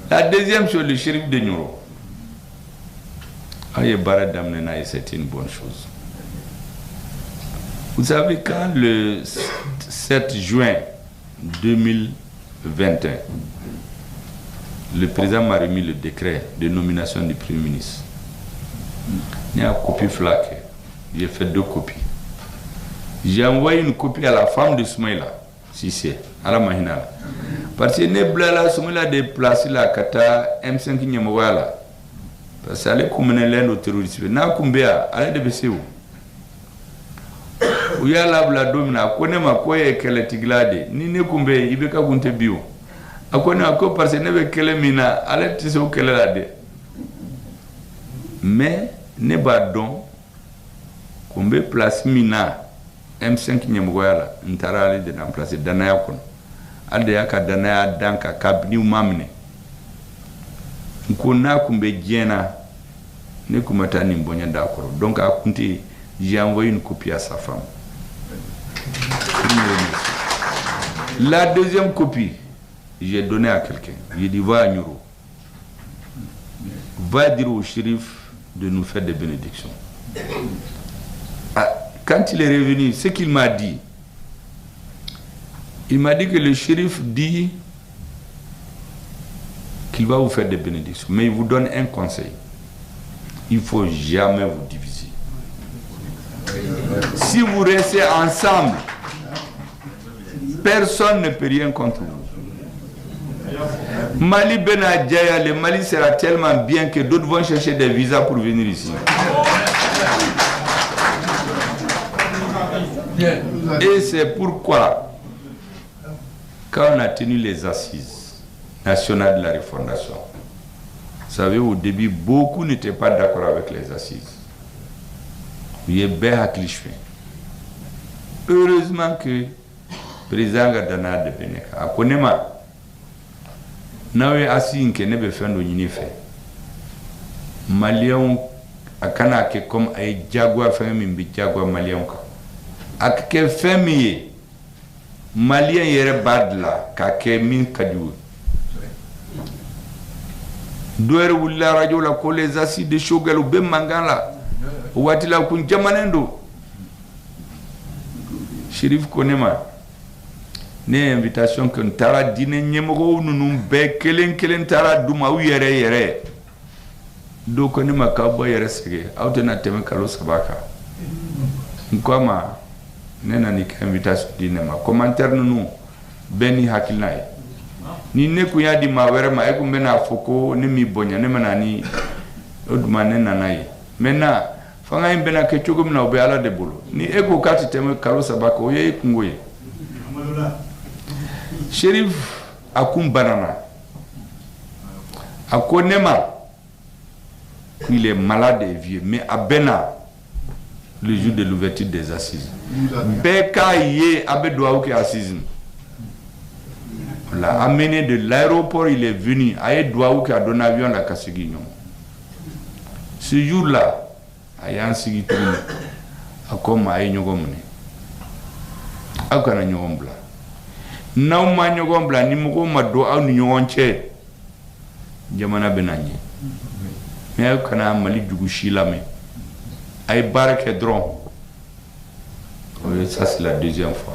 La deuxième chose, le shérif de Nyoro. Aïe Barad Damnena, c'est une bonne chose. Vous savez, quand le 7 juin 2021, le président m'a remis le décret de nomination du Premier ministre. Il y a une copie flaquée. J'ai fait 2 copies. J'ai envoyé une copie à la femme de Soumaïla, si c'est, à la Mahina. Parce que Neblala, Soumaïla déplacé la Kata M5 Nyamawala. Parce qu'elle est comme une terroriste. N'a Kumbea, elle est de BCO. Où y a la domina, connaît ma quoi et qu'elle est tiglade. Ni ne Kumbe, il veut qu'à compter bio. A connaît encore parce que ne veut qu'elle est mina, elle est tissée ou qu'elle est là. Mais, ne badon, Kumbe place mina. M5 Nyamawala, Ntara de remplacer Danaya Kon. Aldeyaka Danaya Danka Kabni Mamne. Nkona Kumbe Diena, ne Kumatani Mbonya d'accord. Donc, à compter, j'ai envoyé une copie à sa femme. La deuxième copie, j'ai donné à quelqu'un. J'ai dit, va à Nyoro. Va dire au shérif de nous faire des bénédictions. Quand il est revenu, ce qu'il m'a dit, il m'a dit que le shérif dit qu'il va vous faire des bénédictions. Mais il vous donne un conseil. Il ne faut jamais vous diviser. Si vous restez ensemble, personne ne peut rien contre vous. Mali Benadjaya, le Mali sera tellement bien que d'autres vont chercher des visas pour venir ici. Et c'est pourquoi, quand on a tenu les assises nationales de la refondation, vous savez, au début, beaucoup n'étaient pas d'accord avec les assises. Heureusement que le président Gadana de Beneka a connu ma nawe assis que ne be fendo nyini fait malien akana ke comme ay jaguar fami bi jaguar malien ka ak ke fami malien yere badla ka ke min kadu doere wulla radio la ko les assises de shogalu be mangala watila kun jamanendo Chérif Konema ne invitation que Ntara dîner nyemoko nunu be kelen Tara duma u yere do Konema ka bo yere sege awtena teme kalo sabaka nkoma nena ni invitation dîner ma commentaire nunu beni hakilnai ni ne ku yadi ma were ma e ku mena foko ne mi bonya ne manani oduma ne nanayi mena fanga imbena ke chogum na obe ala de bolo ni eko kati teme kalo sabaka oye kungoye Chérif akum banana akonema il est malade et vieux mais abena le jour de l'ouverture des assises beka ye abedoa ke assises l'a amené de l'aéroport, il est venu à Edouaou qui a donné avion à la Kassigignon. Ce jour-là, à Yansigui, à comme à Nyogomne, à Kana Nyogombla. Nauma Nyogombla, Nimoko Mado, à Nyonche, Yamana Benani. Mais à Kana Malik Dugushi Lame, à Barak Dron. Ça, c'est la deuxième fois.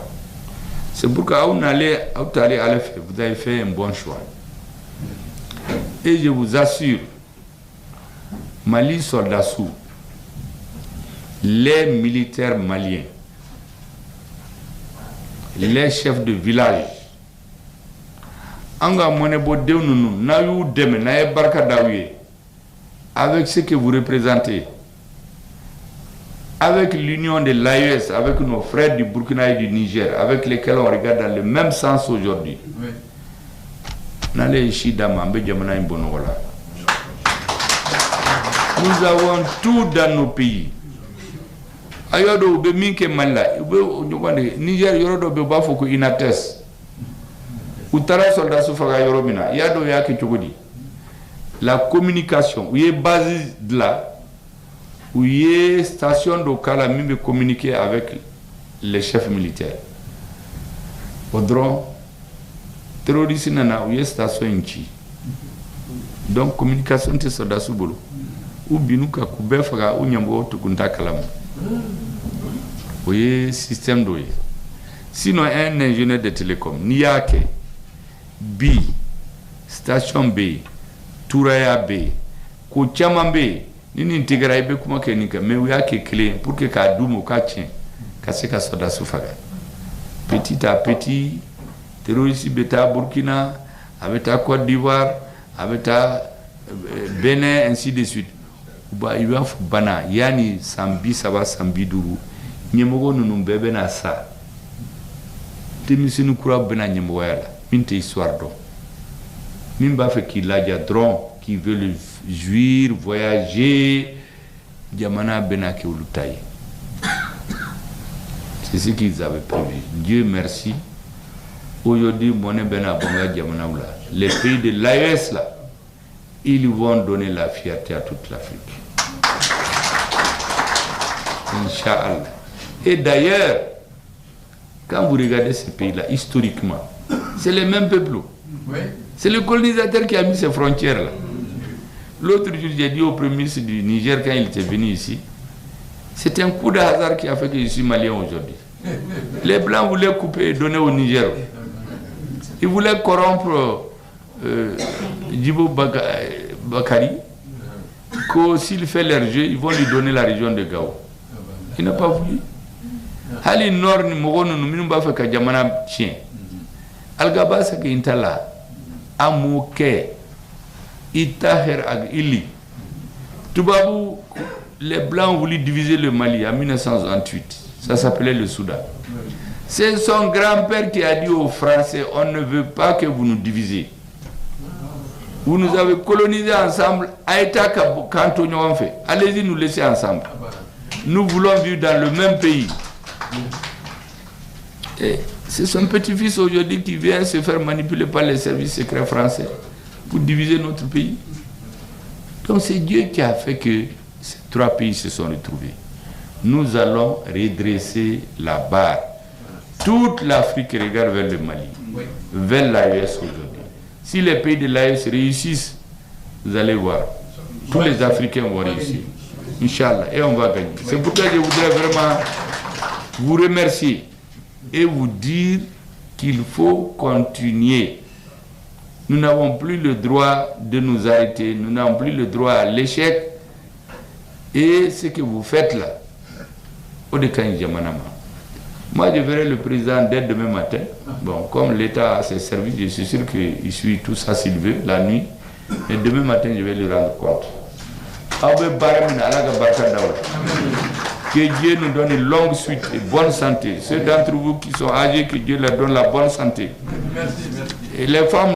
C'est pourquoi vous allez faire, vous avez fait un bon choix. Et je vous assure, Mali soldats sous, les militaires maliens, les chefs de village, avec ce que vous représentez, avec l'union de l'AES, avec nos frères du Burkina et du Niger, avec lesquels on regarde dans le même sens aujourd'hui. Nous avons tout dans nos pays. Ayodo be minke malla, Niger yorodo be bafoko inates. Utara soldat soufaga yoromina, yado yaki chogodi. La communication, où est base de là, où il y a station de Kala même communiquer avec les chefs militaires. Audron, terroriste nana ou station inchi donc communication te soda subulu ou binuka kube faga ou nyambo tukunta kalamu oye système doye sinon un ingénieur de télécom niyake B station B Touraya B ko chama B nini intégra ibe kuma kenika mais ou yake clé pour que ka dumo ka tien ka se ka soda sufaga petit à petit terroriste beta Burkina avec ta Côte d'Ivoire avec ta Bénin ainsi de suite ba iwa bana yani sambi saba sambi duru nyemogo nunu bebe na sa temisinu kura bena nyemogo yala minte histoire do mimba fait qu'il a déjà drone qui veut le jouir voyager jamana bena ke ulutai c'est ce qu'ils avaient prévu. Dieu merci. Aujourd'hui, Moné Bena Bonga Djamanaoula, les pays de l'AES là, ils vont donner la fierté à toute l'Afrique. Inch'Allah. Et d'ailleurs, quand vous regardez ces pays-là, historiquement, c'est les mêmes peuples. Oui. C'est le colonisateur qui a mis ces frontières-là. L'autre jour, j'ai dit au premier ministre du Niger, quand il était venu ici, c'est un coup de hasard qui a fait que je suis malien aujourd'hui. Les Blancs voulaient couper et donner au Niger. Ils voulaient corrompre Djibo Bakari, que s'il fait leur jeu, ils vont lui donner la région de Gao. Il n'a pas voulu. Hali Nord, nous ne pouvons pas faire chien. Al-Gaba, c'est qu'il est là. Amouke, Itaher Ag Ili. Toubabou, les Blancs ont voulu diviser le Mali en 1928. Ça s'appelait le Soudan. C'est son grand-père qui a dit aux Français, on ne veut pas que vous nous divisez. Vous nous avez colonisés ensemble, allez-y nous laisser ensemble. Nous voulons vivre dans le même pays. Et c'est son petit-fils aujourd'hui qui vient se faire manipuler par les services secrets français pour diviser notre pays. Donc c'est Dieu qui a fait que ces trois pays se sont retrouvés. Nous allons redresser la barre. Toute l'Afrique regarde vers le Mali, vers l'AES aujourd'hui. Si les pays de l'AES réussissent, vous allez voir, tous les Africains vont réussir. Inch'Allah, et on va gagner. C'est pourquoi je voudrais vraiment vous remercier et vous dire qu'il faut continuer. Nous n'avons plus le droit de nous arrêter, nous n'avons plus le droit à l'échec. Et ce que vous faites là, moi je verrai le président dès demain matin. Bon, comme l'État a ses services, je suis sûr qu'il suit tout ça s'il veut, la nuit. Et demain matin, je vais lui rendre compte. Que Dieu nous donne une longue suite et bonne santé. Ceux d'entre vous qui sont âgés, que Dieu leur donne la bonne santé. Et les femmes